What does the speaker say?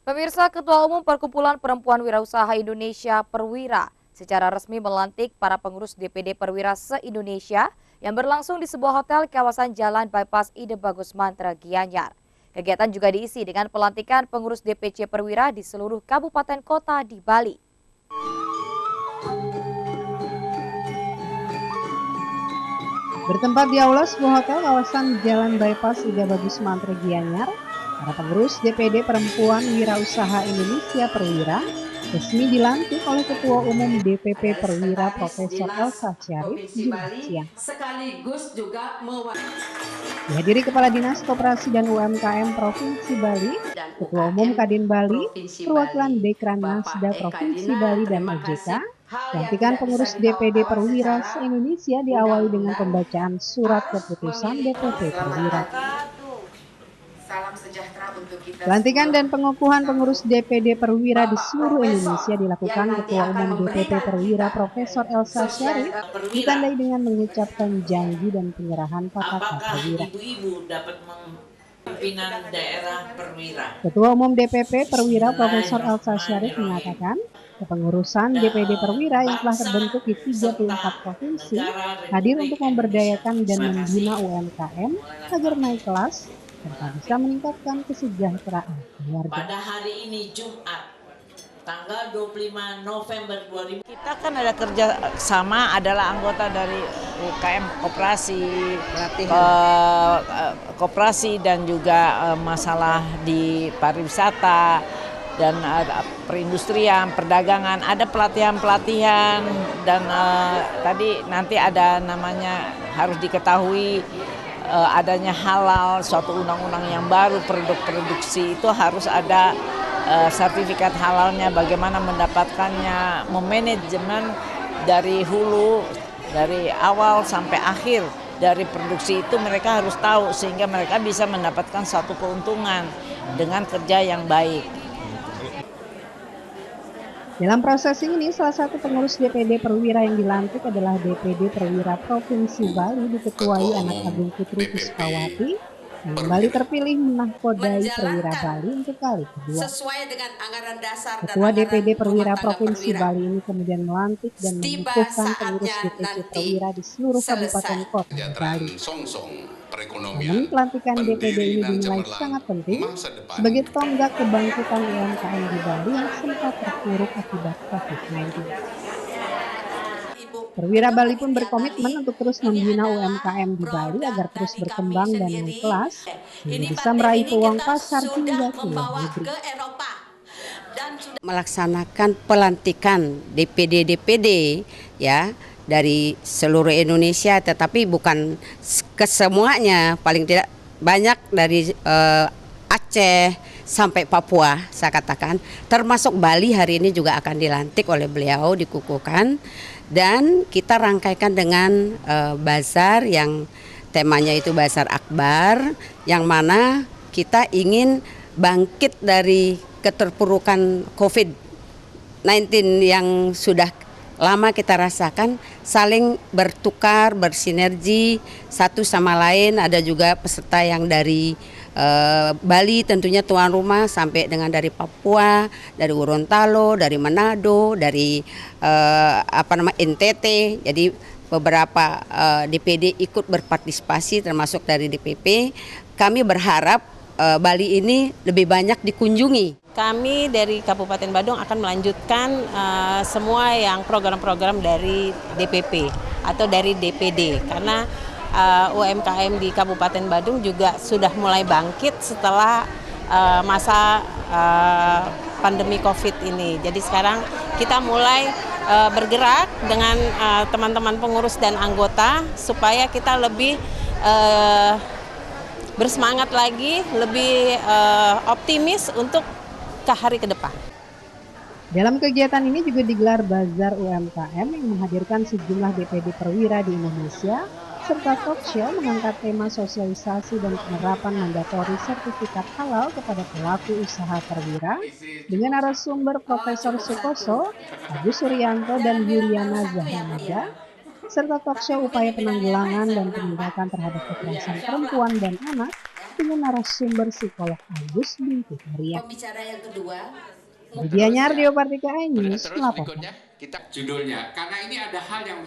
Pemirsa, Ketua Umum Perkumpulan Perempuan Wirausaha Indonesia Perwira secara resmi melantik para pengurus DPD Perwira se-Indonesia yang berlangsung di sebuah hotel kawasan Jalan Bypass Ide Bagus Mantra, Gianyar. Kegiatan juga diisi dengan pelantikan pengurus DPC Perwira di seluruh kabupaten kota di Bali. Bertempat di aula sebuah hotel kawasan Jalan Bypass Ida Bagus Mantra, Gianyar, para pengurus DPD Perempuan Wirausaha Indonesia Perwira resmi dilantik oleh Ketua Umum DPP Perwira Profesor Elsa Syarif Jumat siang. Sekaligus juga Dihadiri Kepala Dinas Koperasi dan UMKM Provinsi Bali, Ketua Umum Kadin Bali, perwakilan Dekran Nasda Provinsi Bali dan OJK. Pelantikan pengurus DPD Perwira se-Indonesia diawali dengan pembacaan surat keputusan DPP Perwira. Pelantikan dan pengukuhan pengurus DPD Perwira di seluruh Indonesia dilakukan Ketua Umum DPP Perwira Profesor Elsa Syarif ditandai dengan mengucapkan janji dan penyerahan patakan Perwira. Ibu-ibu dapat pimpinan daerah Perwira. Ketua Umum DPP Perwira Profesor Elsa Syarif mengatakan kepengurusan DPD Perwira yang telah terbentuk di 34 provinsi hadir untuk memberdayakan dan membina UMKM agar naik kelas serta bisa meningkatkan kesejahteraan keluarga. Pada hari ini Jumat, tanggal 25 November 2000. Kita kan ada kerja sama, adalah anggota dari UKM koperasi dan juga masalah di pariwisata dan perindustrian, perdagangan, ada pelatihan-pelatihan dan tadi nanti ada namanya harus diketahui adanya halal, suatu undang-undang yang baru, produk produksi itu harus ada sertifikat halalnya, bagaimana mendapatkannya, memanajemen dari hulu, dari awal sampai akhir dari produksi itu mereka harus tahu sehingga mereka bisa mendapatkan suatu keuntungan dengan kerja yang baik. Dalam proses ini, salah satu pengurus DPD Perwira yang dilantik adalah DPD Perwira Provinsi Bali diketuai Anak Agung Putri Puspawati yang kembali terpilih menahkodai Perwira Bali untuk kali kedua. Ketua DPD Perwira Provinsi Bali ini kemudian melantik dan mengukuhkan pengurus DPC Perwira di seluruh kabupaten kota di Bali. Namun pelantikan DPD ini dinilai sangat penting sebagai tonggak kebangkitan UMKM di Bali yang sempat terpuruk akibat COVID-19. Perwira Bali pun berkomitmen untuk terus membina UMKM di Bali agar terus berkembang dan naik kelas, sehingga bisa meraih peluang pasar hingga ke luar negeri. Melaksanakan pelantikan DPD-DPD ya dari seluruh Indonesia, tetapi bukan kesemuanya, paling tidak banyak dari Aceh sampai Papua saya katakan, termasuk Bali hari ini juga akan dilantik oleh beliau, dikukuhkan, dan kita rangkaikan dengan bazar yang temanya itu Bazar Akbar, yang mana kita ingin bangkit dari keterpurukan COVID-19 yang sudah lama kita rasakan, saling bertukar, bersinergi satu sama lain. Ada juga peserta yang dari Bali tentunya tuan rumah, sampai dengan dari Papua, dari Gorontalo, dari Manado, dari NTT. Jadi beberapa DPD ikut berpartisipasi termasuk dari DPP. Kami berharap Bali ini lebih banyak dikunjungi. Kami dari Kabupaten Badung akan melanjutkan semua yang program-program dari DPP atau dari DPD, karena UMKM di Kabupaten Badung juga sudah mulai bangkit setelah masa pandemi COVID ini. Jadi sekarang kita mulai bergerak dengan teman-teman pengurus dan anggota supaya kita lebih bersemangat lagi, lebih optimis untuk ke hari ke depan. Dalam kegiatan ini juga digelar Bazar UMKM yang menghadirkan sejumlah DPD Perwira di Indonesia, serta talk show mengangkat tema sosialisasi dan penerapan mandatori sertifikat halal kepada pelaku usaha Perwira dengan narasumber Profesor Sukoso, Agus Suryanto, dan Yuliana Zahranada, serta talk show upaya penanggulangan dan penindakan terhadap kekerasan perempuan dan anak dengan narasumber psikolog Agus Binti Maria. Pembicara yang kedua. Dianyar Dio Partika News Terus melaporkan. berikutnya kita judulnya, karena ini ada hal yang